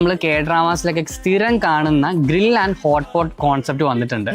നമ്മൾ കെ ഡ്രാമാസിലൊക്കെ സ്ഥിരം കാണുന്ന grill and hot pot concept വന്നിട്ടുണ്ട്.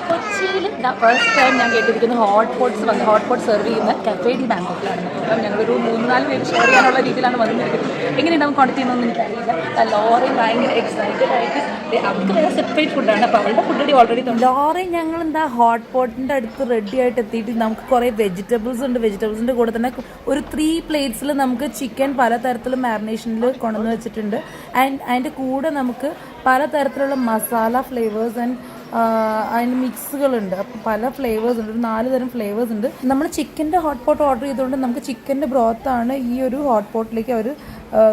കൊച്ചിയിൽ ഫസ്റ്റ് ടൈം ഞാൻ കേട്ടിരിക്കുന്ന ഹോട്ട് പോട്ട് സെർവ് ചെയ്യുന്ന കഫേ ഡി ബാങ്കോക്കിലാണ്. അപ്പം ഞങ്ങളൊരു 3-4 പേര് ഷെയർ ചെയ്യാനുള്ള രീതിയിലാണ് വന്നിരിക്കുന്നത്. എങ്ങനെയുണ്ടാവും ക്വാണ്ടിറ്റി എന്നൊന്നും എനിക്കറിയില്ല. ലോറി ഭയങ്കര എക്സൈറ്റഡ് ആയിട്ട് അവർക്ക് വേറെ സെപ്പറേറ്റ് ഫുഡാണ്. അപ്പോൾ അവളുടെ ഫുഡ് ഓൾറെഡി ലോറി ഞങ്ങൾ ഹോട്ട് പോട്ടിൻ്റെ അടുത്ത് റെഡി ആയിട്ട് എത്തിയിട്ട് നമുക്ക് കുറേ വെജിറ്റബിൾസ് ഉണ്ട്. വെജിറ്റബിൾസിൻ്റെ കൂടെ തന്നെ ഒരു 3 പ്ലേറ്റ്സിൽ നമുക്ക് ചിക്കൻ പലതരത്തിലുള്ള മാരിനേഷനിൽ കൊണ്ടുവന്ന് വെച്ചിട്ടുണ്ട്. ആൻഡ് അതിൻ്റെ കൂടെ നമുക്ക് പലതരത്തിലുള്ള മസാല ഫ്ലേവേഴ്സ് ആൻഡ് അതിൻ്റെ മിക്സുകളുണ്ട്. അപ്പോൾ പല ഫ്ലേവേഴ്സ് ഉണ്ട്, ഒരു 4 തരം ഫ്ലേവേഴ്സ് ഉണ്ട്. നമ്മൾ ചിക്കൻ്റെ ഹോട്ട് പോട്ട് ഓർഡർ ചെയ്തുകൊണ്ട് നമുക്ക് ചിക്കൻ്റെ ബ്രോത്താണ് ഈ ഒരു ഹോട്ട് പോട്ടിലേക്ക് അവർ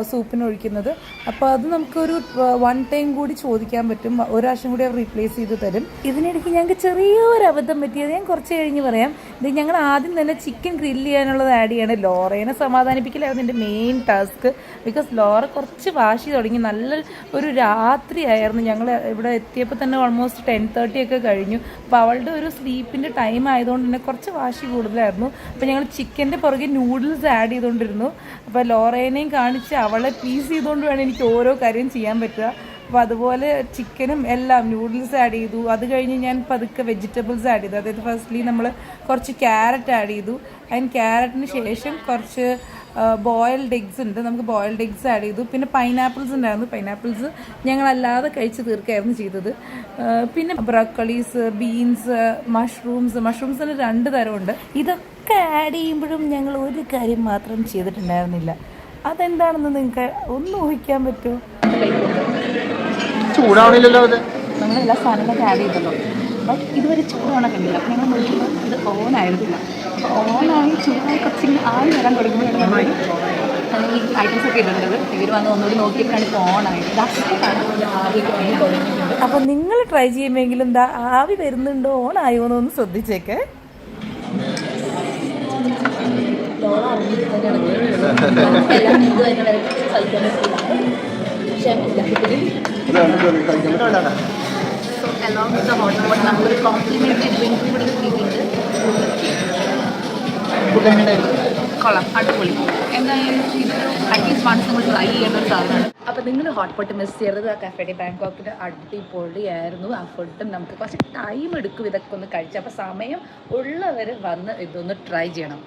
സൂപ്പിന് ഒഴിക്കുന്നത്. അപ്പോൾ അത് നമുക്കൊരു 1 ടൈം കൂടി ചോദിക്കാൻ പറ്റും. ഒരു പ്രാവശ്യം കൂടി അവർ റീപ്ലേസ് ചെയ്ത് തരും. ഇതിനിടയ്ക്ക് ഞങ്ങൾക്ക് ചെറിയൊരു അബദ്ധം പറ്റിയത് ഞാൻ കുറച്ച് കഴിഞ്ഞ് പറയാം. ഇത് ഞങ്ങൾ ആദ്യം തന്നെ ചിക്കൻ ഗ്രില്ല് ചെയ്യാനുള്ളത് ആഡ് ചെയ്യണം. ലോറേനെ സമാധാനിപ്പിക്കലായിരുന്നു എൻ്റെ മെയിൻ ടാസ്ക്. ബിക്കോസ് ലോറ കുറച്ച് വാശി തുടങ്ങി. നല്ല ഒരു രാത്രിയായിരുന്നു. ഞങ്ങൾ ഇവിടെ എത്തിയപ്പോൾ തന്നെ ഓൾമോസ്റ്റ് 10:30 ഒക്കെ കഴിഞ്ഞു. അപ്പോൾ അവളുടെ ഒരു സ്ലീപ്പിൻ്റെ ടൈം ആയതുകൊണ്ട് തന്നെ കുറച്ച് വാശി കൂടുതലായിരുന്നു. അപ്പോൾ ഞങ്ങൾ ചിക്കൻ്റെ പുറകെ നൂഡിൽസ് ആഡ് ചെയ്തുകൊണ്ടിരുന്നു. അപ്പോൾ ലോറേനെയും കാണിച്ച് അവളെ പീസ് ചെയ്തുകൊണ്ട് വേണം എനിക്ക് ഓരോ കാര്യം ചെയ്യാൻ പറ്റുക. അപ്പോൾ അതുപോലെ ചിക്കനും എല്ലാം നൂഡിൽസ് ആഡ് ചെയ്തു. അത് കഴിഞ്ഞ് ഞാൻ പതുക്കെ വെജിറ്റബിൾസ് ആഡ് ചെയ്തു. അതായത് ഫസ്റ്റ്ലി നമ്മൾ കുറച്ച് ക്യാരറ്റ് ആഡ് ചെയ്തു. ആൻഡ് ക്യാരറ്റിന് ശേഷം കുറച്ച് ബോയിൽഡ് എഗ്സ് ഉണ്ട്. നമുക്ക് ബോയിൽഡ് എഗ്സ് ആഡ് ചെയ്തു. പിന്നെ പൈനാപ്പിൾസ് ഉണ്ടായിരുന്നു. പൈനാപ്പിൾസ് ഞങ്ങളല്ലാതെ കഴിച്ച് തീർക്കായിരുന്നു ചെയ്തത്. പിന്നെ ബ്രോക്കോളീസ്, ബീൻസ്, മഷ്റൂംസിന് 2 തരമുണ്ട്. ഇതൊക്കെ ആഡ് ചെയ്യുമ്പോഴും ഞങ്ങൾ ഒരു കാര്യം മാത്രം ചെയ്തിട്ടുണ്ടായിരുന്നില്ല. അതെന്താണെന്ന് നിങ്ങൾക്ക് ഒന്ന് ഊഹിക്കാൻ പറ്റുമോ? ചൂടാവണില്ലല്ലോ. അത് നമ്മളെല്ലാ സാധനങ്ങളൊക്കെ ആഡ് ചെയ്തല്ലോ. ബട്ട് ഇതുവരെ ചൂടാവണ കണ്ടില്ല. അപ്പോൾ ഞങ്ങൾ നോക്കിയപ്പോൾ ഇത് ഓണായിരുന്നില്ല. അപ്പോൾ ഓണായി ചൂടായി കുറച്ചിങ്ങനെ ആയി വരാൻ തുടങ്ങുമ്പോഴാണ് നമ്മൾ ഈ ഐറ്റംസ് ഒക്കെ ഇടേണ്ടത്. ഇവർ വന്ന് ഒന്നുകൂടി നോക്കിയപ്പോഴാണ് ഇപ്പോൾ ഓണായത്. ആവിയൊക്കെ വന്ന് തുടങ്ങിയിട്ടുണ്ട്. അപ്പോൾ നിങ്ങൾ ട്രൈ ചെയ്യുമെങ്കിലും എന്താ ആവി വരുന്നുണ്ടോ, ഓണായോ എന്നൊന്ന് ശ്രദ്ധിച്ചേക്കെ. along with the hot water നമുക്കൊരു കോംപ്ലിമെൻ്ററി ഡ്രിങ്ക് കൂടി കിട്ടിയിട്ടുണ്ട്. കൊള്ളാം, അടിപൊളി. എന്തായാലും ഇതൊരു അറ്റ്ലീസ്റ്റ് വൺസ് നമ്മൾ ട്രൈ ചെയ്യേണ്ട ഒരു സാധനമാണ്. അപ്പോൾ നിങ്ങൾ ഹോട്ട് പോട്ട് മിസ് ചെയ്തത് ആ കഫേ ഡി ബാങ്കോക്കിൽ അടിപൊളിയായിരുന്നു. ആ ഫുഡും നമുക്ക് കുറച്ച് ടൈം എടുക്കും ഇതൊക്കെ ഒന്ന് കഴിച്ച്. അപ്പോൾ സമയം ഉള്ളവർ വന്ന് ഇതൊന്ന് ട്രൈ ചെയ്യണം.